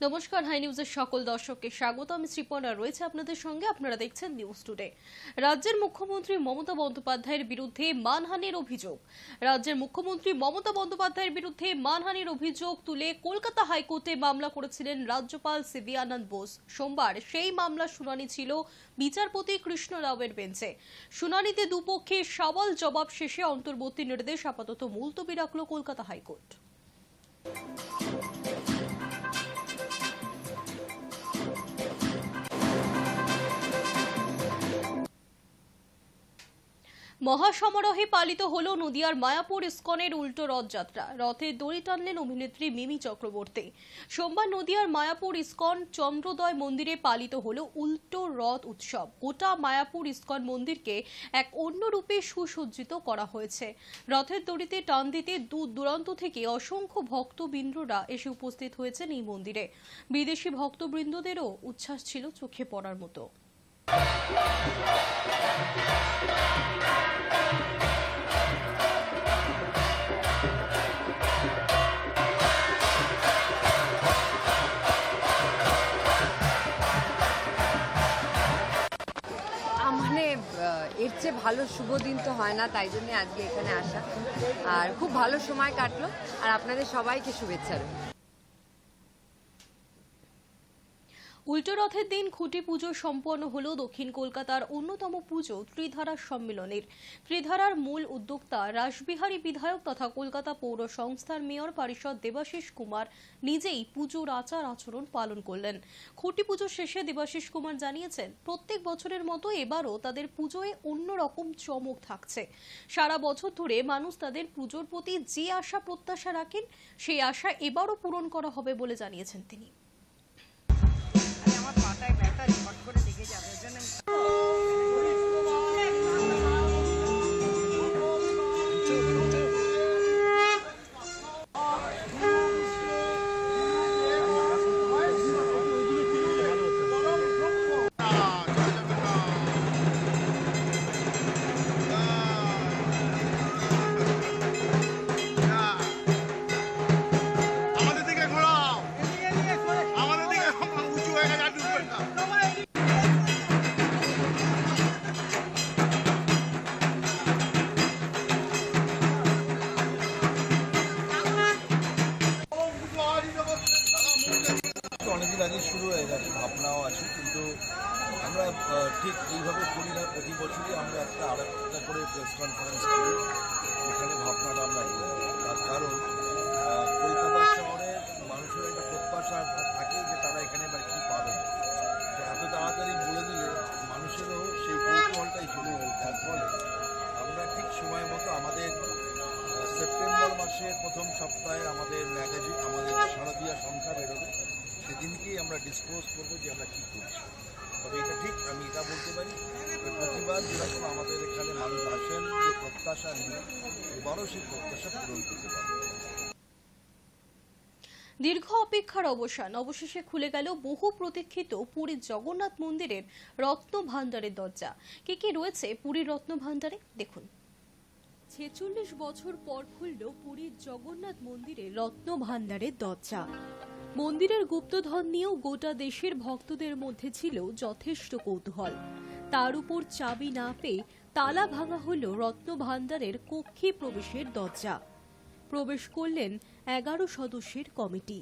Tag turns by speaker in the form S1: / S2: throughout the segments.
S1: নমস্কার, হাই নিউজের সকল দর্শককে স্বাগত। আমি শ্রীপর্ণা রয়েছে আপনাদের সঙ্গে। আপনারা দেখছেন নিউজ টুডে। রাজ্যের মুখ্যমন্ত্রী মমতা বন্দ্যোপাধ্যায়ের বিরুদ্ধে মানহানির অভিযোগ। রাজ্যের মুখ্যমন্ত্রী মমতা বন্দ্যোপাধ্যায়ের বিরুদ্ধে মানহানির অভিযোগ তুলে কলকাতা হাইকোর্টে মামলা করেছিলেন রাজ্যপাল সিবি আনন্দ বোস। সোমবার সেই মামলার শুনানি ছিল বিচারপতি কৃষ্ণ রাওয়ের বেঞ্চে। শুনানিতে দুপক্ষে সওয়াল জবাব শেষে অন্তর্বর্তী নির্দেশ আপাতত মুলতবি রাখল কলকাতা হাইকোর্ট। মহাসমারোহে পালিত হল নদিয়ার মায়াপুর ইস্কনের উল্টো রথযাত্রা। রথে দড়ি টানলেন অভিনেত্রী মিমি চক্রবর্তী। সোমবার নদিয়ার মায়াপুর ইস্কন চন্দ্রোদয় মন্দিরে পালিত হল উল্টো রথ উৎসব। গোটা মায়াপুর ইস্কন মন্দিরকে এক অন্য রূপে সুসজ্জিত করা হয়েছে। রথের দড়িতে টান দিতে দূর দূরান্ত থেকে অসংখ্য ভক্তবৃন্দরা এসে উপস্থিত হয়েছেন এই মন্দিরে। বিদেশি ভক্তবৃন্দদেরও উচ্ছ্বাস ছিল চোখে পড়ার মতো।
S2: এর চেয়ে ভালো শুভ দিন তো হয় না, তাই জন্য আজকে এখানে আসা। আর খুব ভালো সময় কাটলো, আর আপনাদের সবাইকে শুভেচ্ছা রইল।
S1: উল্টো রথের দিন খুঁটি পুজো সম্পন্ন হল দক্ষিণ কলকাতার অন্যতম পুজো ত্রিধারা সম্মেলনের। ত্রিধারার মূল উদ্যোক্তা রাসবিহারী বিধায়ক তথা কলকাতা পৌর সংস্থার মেয়র পারিষদ দেবাশিস কুমার নিজেই পুজোর আচার আচরণ পালন করলেন। খুঁটি পুজো শেষে দেবাশিস কুমার জানিয়েছেন, প্রত্যেক বছরের মতো এবারও তাদের পুজোয় অন্যরকম চমক থাকছে। সারা বছর ধরে মানুষ তাদের পুজোর প্রতি যে আশা প্রত্যাশা রাখেন, সেই আশা এবারও পূরণ করা হবে বলে জানিয়েছেন তিনি।
S3: অনেকদিন আগে শুরু হয়ে গেছে, ভাবনাও আছে, কিন্তু আমরা ঠিক এইভাবে করি না। প্রতি বছরই আমরা আরেকটা করে প্রেস কনফারেন্স করি, এখানে ভাবনাটা আমরা করি। তার কারণ কলকাতা শহরে মানুষের একটা প্রত্যাশা থাকে যে তারা এখানে এবার কী পাবে। এত তাড়াতাড়ি বলে দিলে মানুষেরও সেই কৌতূহলটাই শুরু হয়ে যার ফলে আমরা ঠিক সময় মতো আমাদের সেপ্টেম্বর মাসের প্রথম সপ্তাহে আমাদের ম্যাগাজিন, আমাদের শারদীয়া সংখ্যা বেরোবে, সেদিনকেই আমরা ডিসক্লোজ করবো যে আমরা কী করছি। তবে এটা ঠিক, আমি এটা বলতে পারি প্রতিবার যেরকম আমাদের এখানে মানুষ আসেন যে প্রত্যাশা নিয়ে, এবারও সেই প্রত্যাশা পূরণ করতে পারবে।
S1: দীর্ঘ অপেক্ষার অবসান, অবশেষে খুলে গেল বহু প্রতীক্ষিত পুরীর জগন্নাথ মন্দিরের রত্ন ভাণ্ডারের দরজা। কি কি রয়েছে পুরীর রত্ন ভাণ্ডারে দেখুন। 46 বছর পর খুলল পুরীর জগন্নাথ মন্দিরের রত্ন ভাণ্ডারের দরজা। মন্দিরের গুপ্তধন নিয়েও গোটা দেশের ভক্তদের মধ্যে ছিল যথেষ্ট কৌতূহল। তার উপর চাবি না পেয়ে তালা ভাঙা হল রত্ন ভাণ্ডারের কক্ষে প্রবেশের দরজা। প্রবেশ করলেন 11 সদস্যের কমিটি।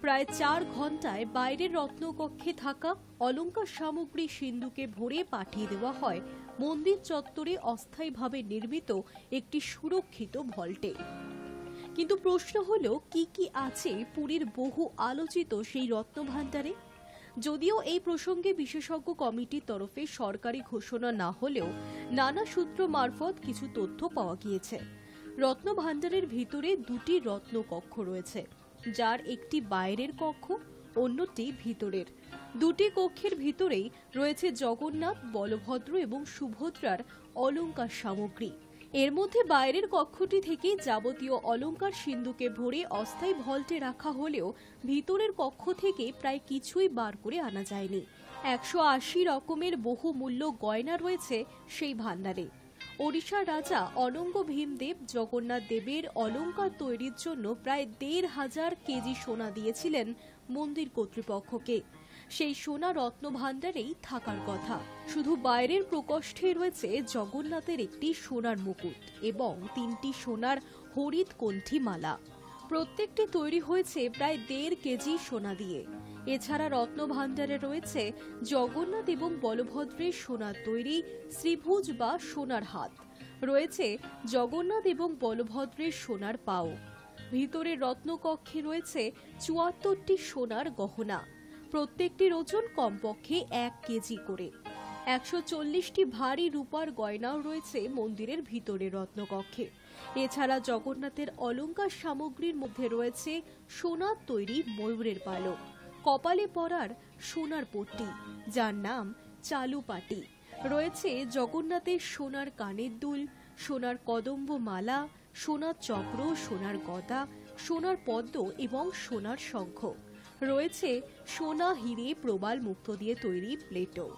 S1: প্রায় 4 ঘন্টায় বাইরের রত্নকক্ষে থাকা অলংকার সামগ্রী সিন্ধুকে ভরে পাঠিয়ে দেওয়া হয় মন্দির চত্বরে অস্থায়ীভাবে নির্মিত একটি সুরক্ষিত ভল্টে। কিন্তু প্রশ্ন হলো, কি কি আছে পুরীর বহু আলোচিত সেই রত্ন ভাণ্ডারে? যদিও এই প্রসঙ্গে বিশেষজ্ঞ কমিটির তরফে সরকারি ঘোষণা না হলেও নানা সূত্র মারফত কিছু তথ্য পাওয়া গিয়েছে। রত্ন ভাণ্ডারের ভিতরে 2টি রত্ন কক্ষ রয়েছে, যার একটি বাইরের কক্ষ, অন্যটি ভিতরের। 2টি কক্ষের ভিতরেই রয়েছে জগন্নাথ, বলভদ্র এবং সুভদ্রার অলংকার সামগ্রী। এর মধ্যে বাইরের কক্ষটি থেকে যাবতীয় অলংকার সিন্ধুকে ভরে অস্থায়ী ভল্টে রাখা হলেও ভিতরের কক্ষ থেকে প্রায় কিছুই বার করে আনা যায়নি। 180 রকমের বহুমূল্য গয়না রয়েছে সেই ভাণ্ডারে। ওড়িশার রাজা অনঙ্গ ভীমদেব জগন্নাথ দেবের অলংকার তৈরির জন্য প্রায় ১,৫০০ কেজি সোনা দিয়েছিলেন মন্দির কর্তৃপক্ষকে। সেই সোনা রত্ন ভাণ্ডারেই থাকার কথা। শুধু বাইরের প্রকোষ্ঠে রয়েছে জগন্নাথের একটি সোনার মুকুট এবং ৩টি সোনার হরিৎ কণ্ঠী মালা। প্রত্যেকটি তৈরি হয়েছে প্রায় ১.৫ কেজি সোনা দিয়ে। এছাড়া রত্ন ভাণ্ডারে রয়েছে জগন্নাথ এবং বলভদ্রের সোনার তৈরি শ্রীভুজ বা সোনার হাত, রয়েছে জগন্নাথ এবং বলভদ্রের সোনার পাও। ভিতরের রত্নকক্ষে রয়েছে ৭৪টি সোনার গহনা, প্রত্যেকটির ওজন কমপক্ষে ১ কেজি করে। ১৪০টি ভারী রূপার গয়নাও রয়েছে মন্দিরের ভিতরে রত্নকক্ষে। এছাড়া জগন্নাথের অলংকার সামগ্রীর মধ্যে রয়েছে সোনার তৈরি ময়ূরের পালক, কপালে পরার সোনার পট্টি যার নাম চালুপাটি, রয়েছে জগন্নাথের সোনার কানের দুল, সোনার কদম্ব মালা, সোনার চক্র, সোনার গদা, সোনার পদ্ম এবং সোনার শঙ্খ, রয়েছে সোনা হিরে প্রবাল মুক্ত দিয়ে তৈরি প্লেটও।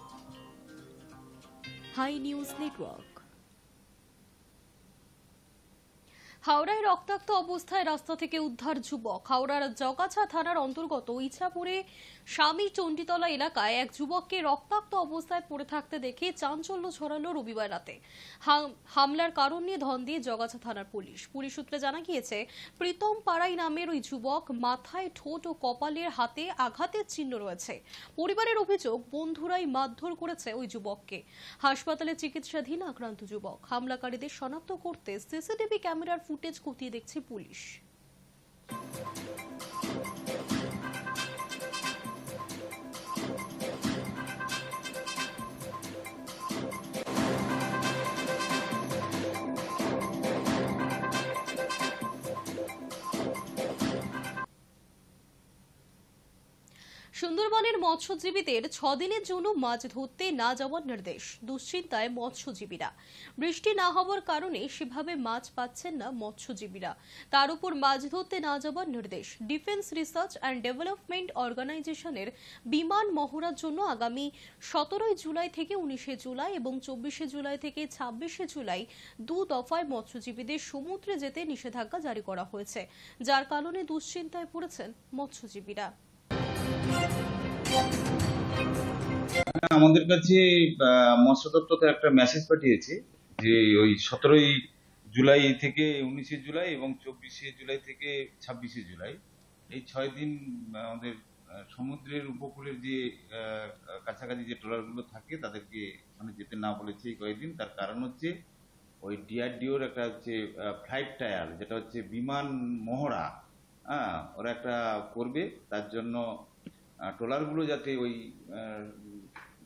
S1: High news network. হাওড়ায় রক্তাক্ত অবস্থায় রাস্তা থেকে উদ্ধার যুবক। হাওড়ার জগাছা থানার অন্তর্গত ইছাপুরে স্বামী চণ্ডীতলা এলাকায় এক যুবককে রক্তাক্ত অবস্থায় পড়ে থাকতে দেখে চাঞ্চল্য ছড়ালো রবিবার রাতে। হামলার কারণ নিয়ে ধন্দিয়ে জগাছা থানার পুলিশ সূত্রে জানা গিয়েছে, প্রীতম পাড়াই নামের ওই যুবক মাথায়, ঠোঁট ও কপালের হাতে আঘাতের চিহ্ন রয়েছে। পরিবারের অভিযোগ, বন্ধুরাই মারধর করেছে ওই যুবককে। হাসপাতালে চিকিৎসাধীন আক্রান্ত যুবক। হামলাকারীদের শনাক্ত করতে সিসিটিভি ক্যামেরার ফুটেজ খতিয়ে দেখছে পুলিশ। সুন্দরবনের মৎস্যজীবীদের ৬ দিনের জন্য মাছ ধরতে না যাওয়ার নির্দেশ। দুশ্চিন্তায় মৎস্যজীবীরা। বৃষ্টি না হওয়ার কারণে সেভাবে মাছ পাচ্ছেন না মৎস্যজীবীরা। তার উপর মাছ ধরতে না যাওয়ার নির্দেশ। ডিফেন্স রিসার্চ অ্যান্ড ডেভেলপমেন্ট অর্গানাইজেশনের বিমান মহড়ার জন্য আগামী ১৭ জুলাই থেকে ১৯ জুলাই এবং ২৪ জুলাই থেকে ২৬ জুলাই ২ দফায় মৎস্যজীবীদের সমুদ্রে যেতে নিষেধাজ্ঞা জারি করা হয়েছে, যার কারণে দুশ্চিন্তায় পড়েছেন মৎস্যজীবীরা।
S4: আমাদের কাছে মৎস্য দপ্তর একটা মেসেজ পাঠিয়েছে যে ওই ১৭ জুলাই থেকে ১৯ জুলাই এবং ২৪ জুলাই থেকে ২৬ জুলাই এই ৬ দিন আমাদের সমুদ্রের উপকূলের যে কাছাকাছি যে ট্রলারগুলো থাকে তাদেরকে মানে যেতে না বলেছে এই কয়েকদিন। তার কারণ হচ্ছে ওই ডিআরডিওর একটা হচ্ছে ফ্লাইট ট্রায়াল, যেটা হচ্ছে বিমান মহড়া, ওরা একটা করবে। তার জন্য ট্রলারগুলো যাতে ওই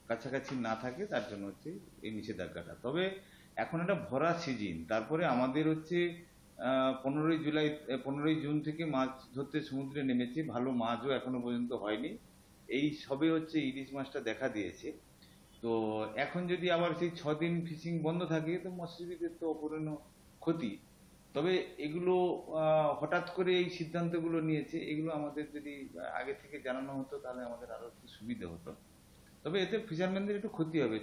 S4: কাছাকাছি না থাকে তার জন্য হচ্ছে এই নিষেধাজ্ঞাটা। তবে এখন একটা ভরা সিজন, তারপরে আমাদের হচ্ছে ১৫ জুন থেকে মাছ ধরতে সমুদ্রে নেমেছে। ভালো মাছও এখনো পর্যন্ত হয়নি। এই সবে হচ্ছে ইলিশ মাছটা দেখা দিয়েছে। তো এখন যদি আবার সেই ৬ দিন ফিশিং বন্ধ থাকে তো মৎস্যজীবীদের তো অপূরণীয় ক্ষতি। তবে এগুলো হঠাৎ করে এই সিদ্ধান্তগুলো নিয়েছে, এগুলো আমাদের যদি আগে থেকে জানানো হতো তাহলে আমাদের আরো একটু সুবিধা হতো। তবে এতে ফিশারম্যানদের একটু ক্ষতি হবে।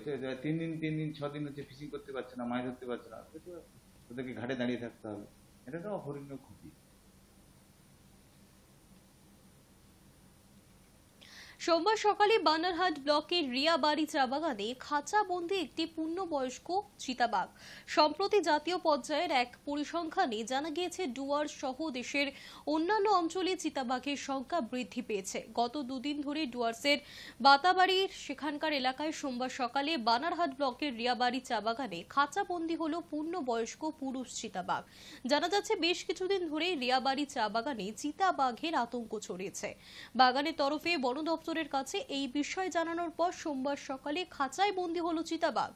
S4: ৩ দিন ৬ দিন হচ্ছে ফিশিং করতে পারছে না, মাছ ধরতে পারছে না, ওদেরকে ঘাটে দাঁড়িয়ে থাকতে হবে। এটা একটা অপূরণীয় ক্ষতি।
S1: সোমবার সকালে বানারহাট ব্লকের রিয়াবাড়ি চা বাগানে খাঁচাবন্দি একটি পূর্ণবয়স্ক চিতাবাঘ। সম্প্রতি জাতীয় পর্যায়ের এক পরিসংখ্যানে জানা গিয়েছে, ডুয়ার্স সহ দেশের অন্যান্য অঞ্চলে চিতাবাঘের সংখ্যা বৃদ্ধি পেয়েছে। গত দুদিন ধরে ডুয়ার্সের বাতাবাড়ির সেখানকার এলাকায় সোমবার সকালে বানারহাট ব্লকের রিয়াবাড়ি চা বাগানে খাঁচাবন্দি হল পূর্ণবয়স্ক পুরুষ চিতাবাঘ। জানা যাচ্ছে, বেশ কিছুদিন ধরে রিয়াবাড়ি চা বাগানে চিতাবাঘের আতঙ্ক ছড়িয়েছে। বাগানের তরফে বন দপ্তরের কাছে এই বিষয় জানানোর পর সোমবার সকালে খাঁচায় বন্দী হল চিতাবাঘ।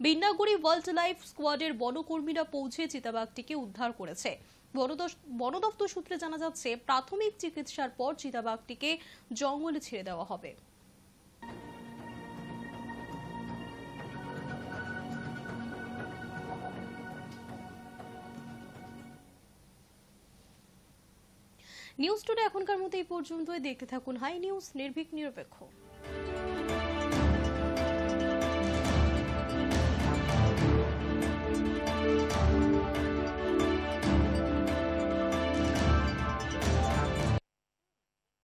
S1: বিন্নাগুড়ি ওয়াইল্ড লাইফ স্কোয়াডের বনকর্মীরা পৌঁছে চিতাবাঘটিকে উদ্ধার করেছে। বন দপ্তর সূত্রে জানা যাচ্ছে, প্রাথমিক চিকিৎসার পর চিতাবাঘটিকে জঙ্গলে ছেড়ে দেওয়া হবে। নিউজ টুডে এখনকার মতো এই পর্যন্তই। দেখতে থাকুন হাই নিউজ, নির্ভীক নিরপেক্ষ।